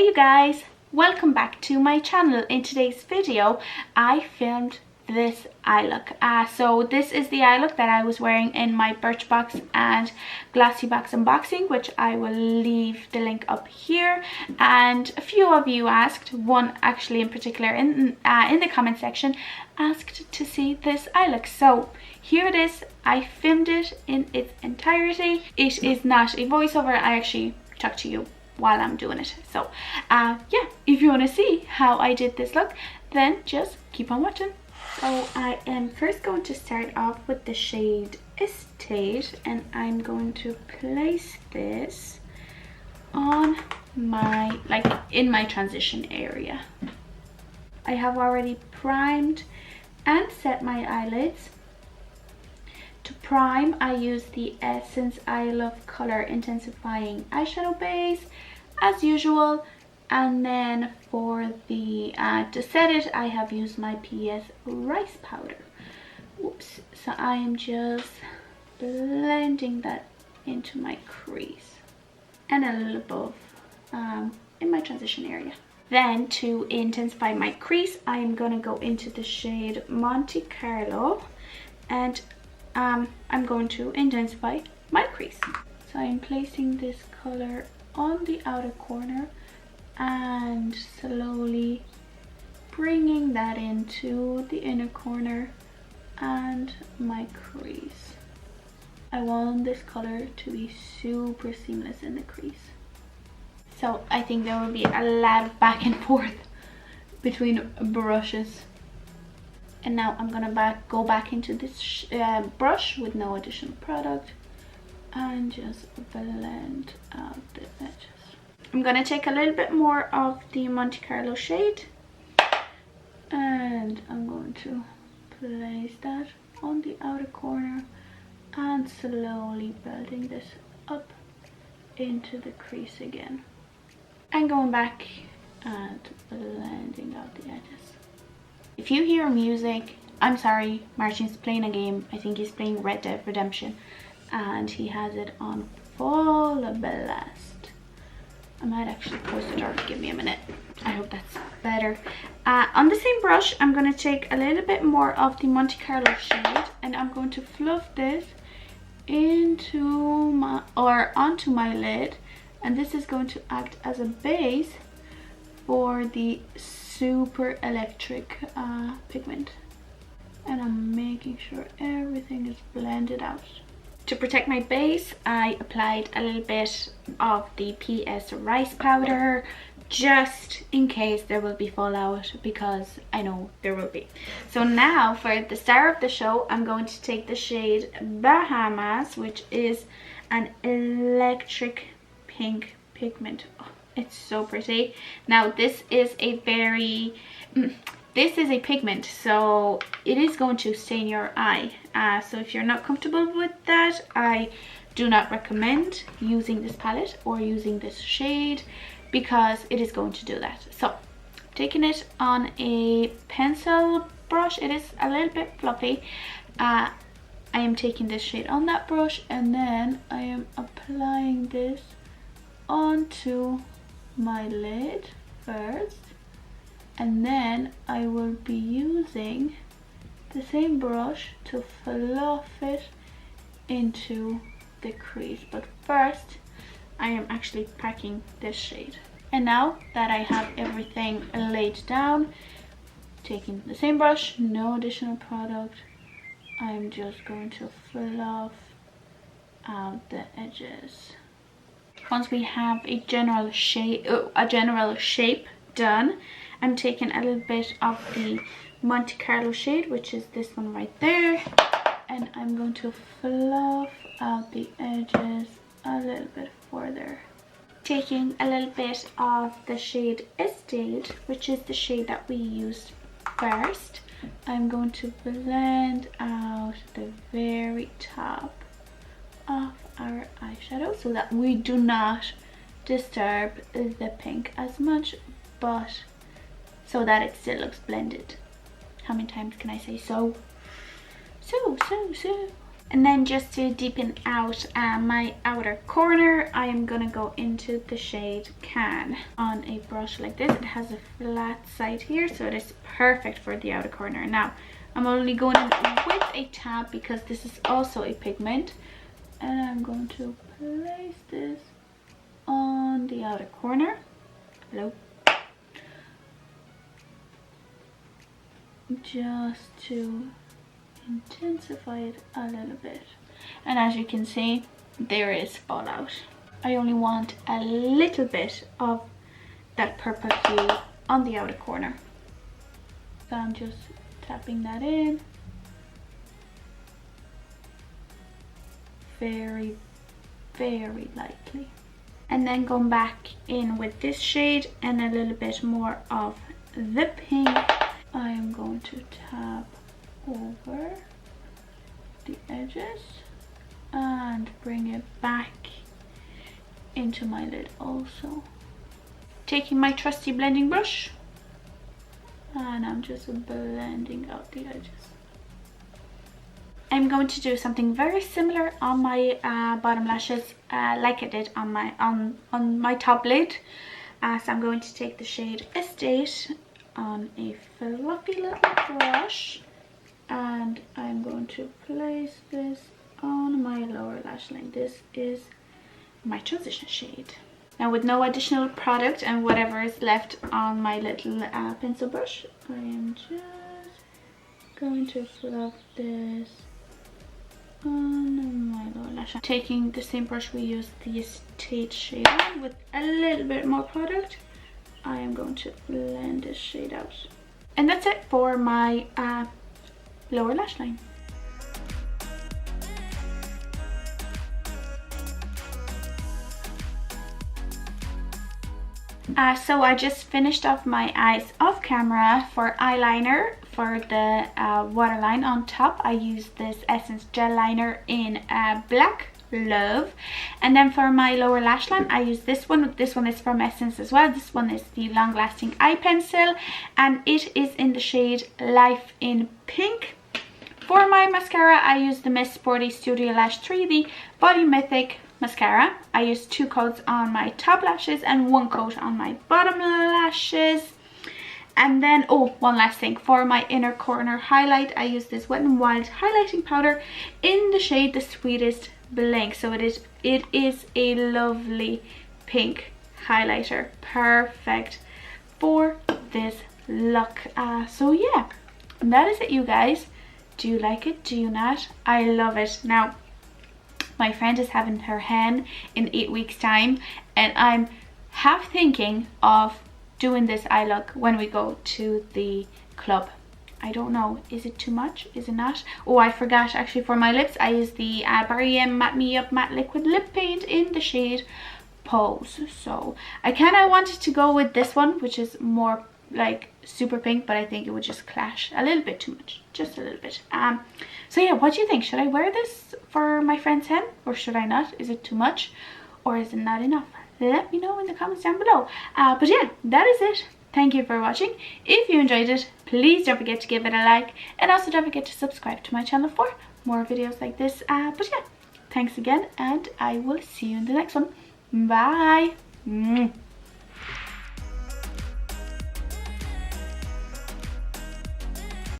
Hey you guys, welcome back to my channel. In today's video I filmed this eye look. So this is the eye look that I was wearing in my Birchbox and Glossybox unboxing, which I will leave the link up here. And a few of you asked, one actually in particular in the comment section, asked to see this eye look. So here it is. I filmed it in its entirety. It is not a voiceover. I actually talk to you while I'm doing it. So yeah, if you want to see how I did this look, then just keep on watching. So I am first going to start off with the shade Estate, and I'm going to place this on my, in my transition area. I have already primed and set my eyelids. To prime, I use the Essence I Love Color Intensifying Eyeshadow Base as usual, and then for the to set it, I have used my PS Rice Powder. Whoops. So I am just blending that into my crease and a little above in my transition area. Then to intensify my crease, I am going to go into the shade Monte Carlo, and I'm going to intensify my crease. So I'm placing this color on the outer corner and slowly bringing that into the inner corner and my crease. I want this color to be super seamless in the crease. So I think there will be a lot of back and forth between brushes. And now I'm gonna go back into this brush with no additional product and just blend out the edges. I'm gonna take a little bit more of the Monte Carlo shade and I'm going to place that on the outer corner and slowly building this up into the crease again. And going back and blending out the edges. If you hear music, I'm sorry, Martin's playing a game. I think he's playing Red Dead Redemption and he has it on full blast. I might actually close the door. Give me a minute. I hope that's better. On the same brush, I'm going to take a little bit more of the Monte Carlo shade and I'm going to fluff this into my, or onto my lid, and this is going to act as a base for the super electric pigment. And I'm making sure everything is blended out. To protect my base, I applied a little bit of the PS Rice Powder just in case there will be fallout, because I know there will be. So now for the star of the show, I'm going to take the shade Bahamas, which is an electric pink pigment. Oh, it's so pretty. Now this is a very this is a pigment, so it is going to stain your eye. So if you're not comfortable with that, I do not recommend using this palette or using this shade, because it is going to do that. So taking it on a pencil brush, it is a little bit fluffy. I am taking this shade on that brush and then I am applying this onto my lid first, and then I will be using the same brush to fluff it into the crease. But first I am actually packing this shade. And now that I have everything laid down, taking the same brush, no additional product, I'm just going to fluff out the edges. Once we have a general shape done, I'm taking a little bit of the Monte Carlo shade, which is this one right there, and I'm going to fluff out the edges a little bit further. Taking a little bit of the shade Estate, which is the shade that we used first, I'm going to blend out the very top of our eyeshadow so that we do not disturb the pink as much, but so that it still looks blended. How many times can I say so? So. And then just to deepen out my outer corner, I am going to go into the shade Can on a brush like this. It has a flat side here, so it is perfect for the outer corner. Now, I'm only going in with a tab because this is also a pigment. And I'm going to place this on the outer corner. Hello. Just to intensify it a little bit. And as you can see, there is fallout. I only want a little bit of that purple hue on the outer corner. So I'm just tapping that in. Very, very lightly. And then going back in with this shade and a little bit more of the pink, I am going to tap over the edges and bring it back into my lid also. Taking my trusty blending brush and I'm just blending out the edges. I'm going to do something very similar on my bottom lashes like I did on my top lid. So I'm going to take the shade Estate on a fluffy little brush and I'm going to place this on my lower lash line. This is my transition shade. Now with no additional product and whatever is left on my little pencil brush, I am just going to fluff this on my lower lash line. Taking the same brush we used the Estate shade on with a little bit more product, I am going to blend this shade out. And that's it for my lower lash line. So I just finished off my eyes off camera. For eyeliner, for the waterline on top, I used this Essence gel liner in Blacklove. And then for my lower lash line, I use this one. This one is from Essence as well. This one is the Longlasting eye pencil and it is in the shade Life in Pink. For my mascara, I use the Miss Sporty Studio Lash 3, the Volumythic mascara. I use 2 coats on my top lashes and 1 coat on my bottom lashes. And then, oh, one last thing. For my inner corner highlight, I use this Wet n Wild highlighting powder in the shade the Sweetest Bling. So it is a lovely pink highlighter, perfect for this look. So yeah, that is it, you guys. Do you like it? Do you not? I love it. Now, my friend is having her hen in 8 weeks time and I'm half thinking of doing this eye look when we go to the club. I don't know, is it too much? Is it not? Oh, I forgot, actually for my lips I use the Barry M Matte Me Up Matte Liquid Lip Paint in the shade Pose. So I kind of wanted to go with this one, which is more like super pink, but I think it would just clash a little bit too much, just a little bit. So yeah, what do you think? Should I wear this for my friend's hen or should I not? Is it too much or is it not enough? Let me know in the comments down below. But yeah, that is it. Thank you for watching. If you enjoyed it, please don't forget to give it a like and also don't forget to subscribe to my channel for more videos like this. But yeah, thanks again and I will see you in the next one. Bye.